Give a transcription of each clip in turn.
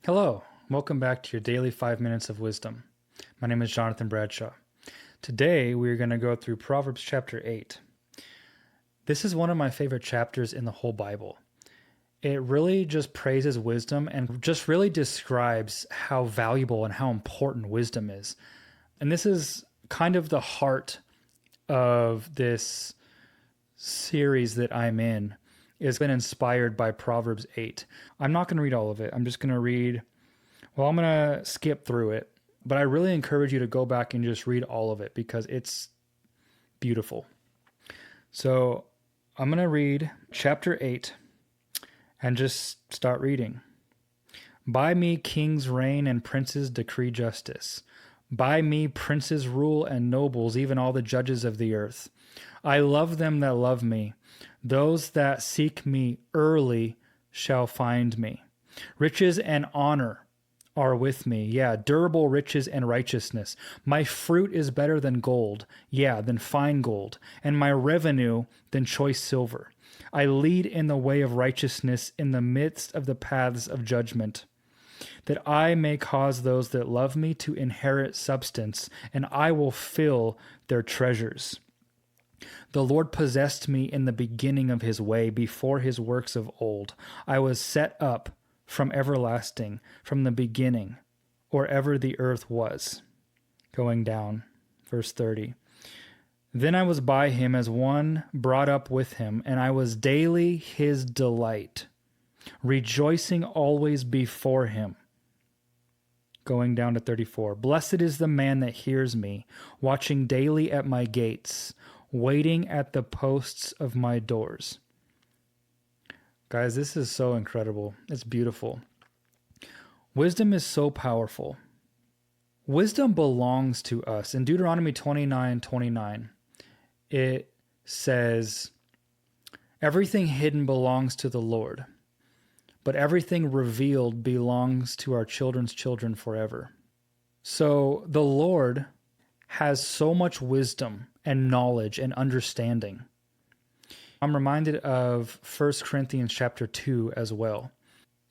Hello, welcome back to your daily 5 minutes of wisdom. My name is Jonathan Bradshaw. Today we're going to go through Proverbs chapter 8. This is one of my favorite chapters in the whole Bible. It really just praises wisdom and just really describes how valuable and how important wisdom is. And this is kind of the heart of this series that I'm in. It's been inspired by Proverbs 8. I'm not going to read all of it. I'm just going to I'm going to skip through it, but I really encourage you to go back and just read all of it because it's beautiful. So I'm going to read chapter 8 and just start reading. By me kings reign and princes decree justice. By me princes rule and nobles, even all the judges of the earth. I love them that love me. Those that seek me early shall find me. Riches and honor are with me. Yeah, durable riches and righteousness. My fruit is better than gold. Yeah, than fine gold. And my revenue than choice silver. I lead in the way of righteousness in the midst of the paths of judgment, that I may cause those that love me to inherit substance, and I will fill their treasures. The Lord possessed me in the beginning of his way, before his works of old. I was set up from everlasting, from the beginning, or ever the earth was. Going down, verse 30. Then I was by him as one brought up with him, and I was daily his delight, rejoicing always before him. Going down to 34. Blessed is the man that hears me, watching daily at my gates, waiting at the posts of my doors. Guys, this is so incredible. It's beautiful. Wisdom is so powerful. Wisdom belongs to us. In Deuteronomy 29:29, it says, everything hidden belongs to the Lord, but everything revealed belongs to our children's children forever. So the Lord has so much wisdom and knowledge and understanding. I'm reminded of 1 Corinthians chapter 2 as well.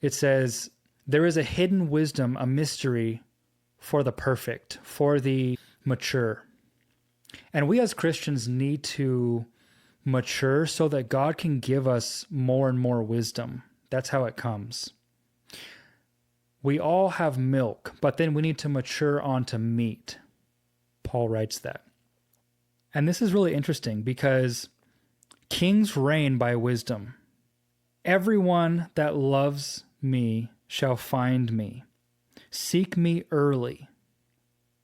It says, there is a hidden wisdom, a mystery for the perfect, for the mature. And we as Christians need to mature so that God can give us more and more wisdom. That's how it comes. We all have milk, but then we need to mature onto meat. Paul writes that. And this is really interesting because kings reign by wisdom. Everyone that loves me shall find me. Seek me early.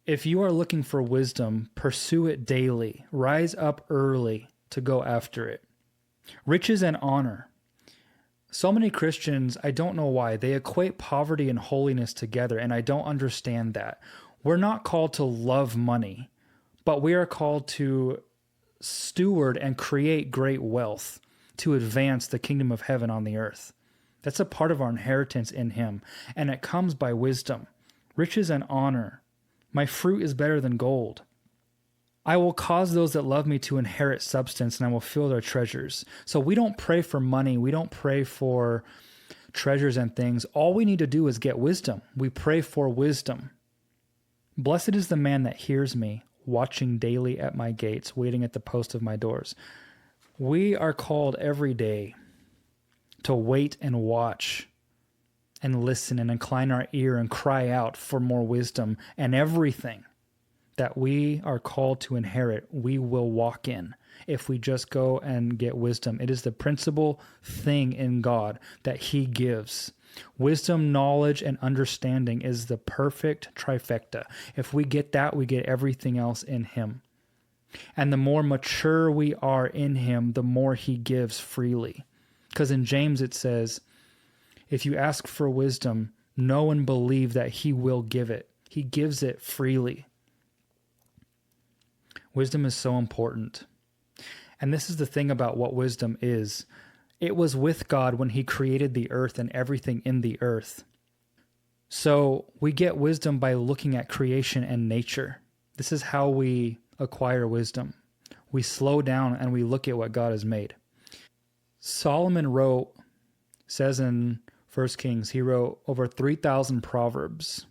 If you are looking for wisdom, pursue it daily. Rise up early to go after it. Riches and honor. So many Christians, I don't know why, they equate poverty and holiness together, and I don't understand that. We're not called to love money, but we are called to steward and create great wealth to advance the kingdom of heaven on the earth. That's a part of our inheritance in him, and it comes by wisdom. Riches and honor. My fruit is better than gold. I will cause those that love me to inherit substance, and I will fill their treasures. So we don't pray for money. We don't pray for treasures and things. All we need to do is get wisdom. We pray for wisdom. Blessed is the man that hears me, watching daily at my gates, waiting at the post of my doors. We are called every day to wait and watch and listen and incline our ear and cry out for more wisdom, and everything that we are called to inherit, we will walk in if we just go and get wisdom. It is the principal thing in God that he gives. Wisdom, knowledge, and understanding is the perfect trifecta. If we get that, we get everything else in him. And the more mature we are in him, the more he gives freely. Because in James it says, if you ask for wisdom, know and believe that he will give it. He gives it freely. Wisdom is so important. And this is the thing about what wisdom is. It was with God when he created the earth and everything in the earth. So we get wisdom by looking at creation and nature. This is how we acquire wisdom. We slow down and we look at what God has made. Solomon says in First Kings, he wrote over 3,000 proverbs.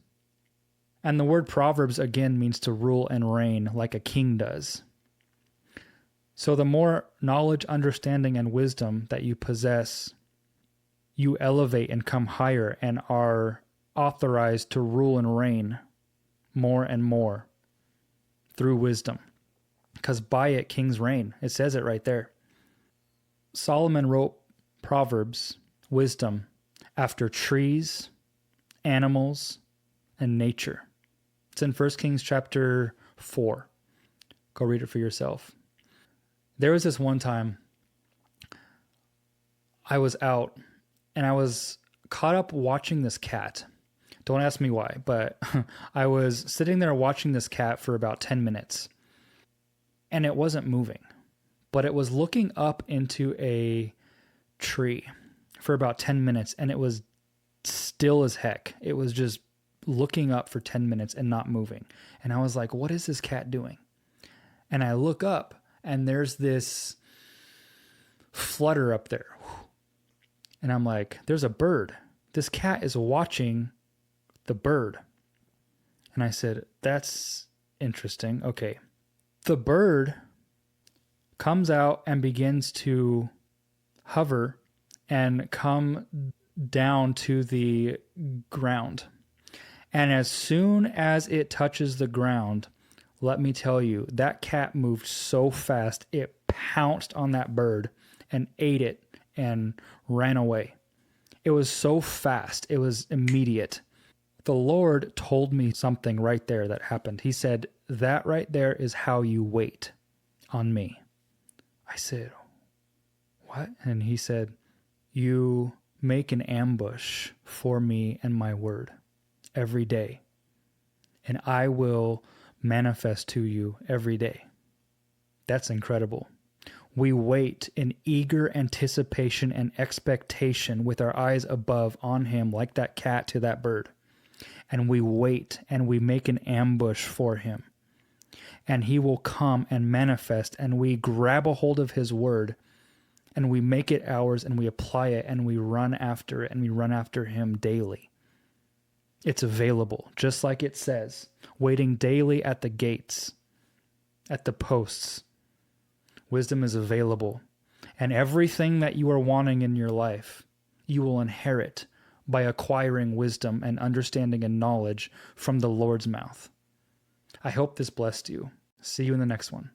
And the word proverbs again means to rule and reign like a king does. So the more knowledge, understanding, and wisdom that you possess, you elevate and come higher and are authorized to rule and reign more and more through wisdom. Because by it, kings reign. It says it right there. Solomon wrote Proverbs, wisdom, after trees, animals, and nature. It's in 1 Kings chapter 4. Go read it for yourself. There was this one time I was out and I was caught up watching this cat. Don't ask me why, but I was sitting there watching this cat for about 10 minutes and it wasn't moving, but it was looking up into a tree for about 10 minutes and it was still as heck. It was just looking up for 10 minutes and not moving. And I was like, what is this cat doing? And I look up and there's this flutter up there. And I'm like, there's a bird. This cat is watching the bird. And I said, that's interesting. Okay. The bird comes out and begins to hover and come down to the ground. And as soon as it touches the ground, let me tell you, that cat moved so fast, it pounced on that bird and ate it and ran away. It was so fast. It was immediate. The Lord told me something right there that happened. He said, that right there is how you wait on me. I said, what? And he said, you make an ambush for me and my word every day, and I will manifest to you every day. That's incredible. We wait in eager anticipation and expectation with our eyes above on him like that cat to that bird. And we wait and we make an ambush for him. And he will come and manifest, and we grab a hold of his word and we make it ours and we apply it and we run after it and we run after him daily. It's available, just like it says, waiting daily at the gates, at the posts. Wisdom is available. And everything that you are wanting in your life, you will inherit by acquiring wisdom and understanding and knowledge from the Lord's mouth. I hope this blessed you. See you in the next one.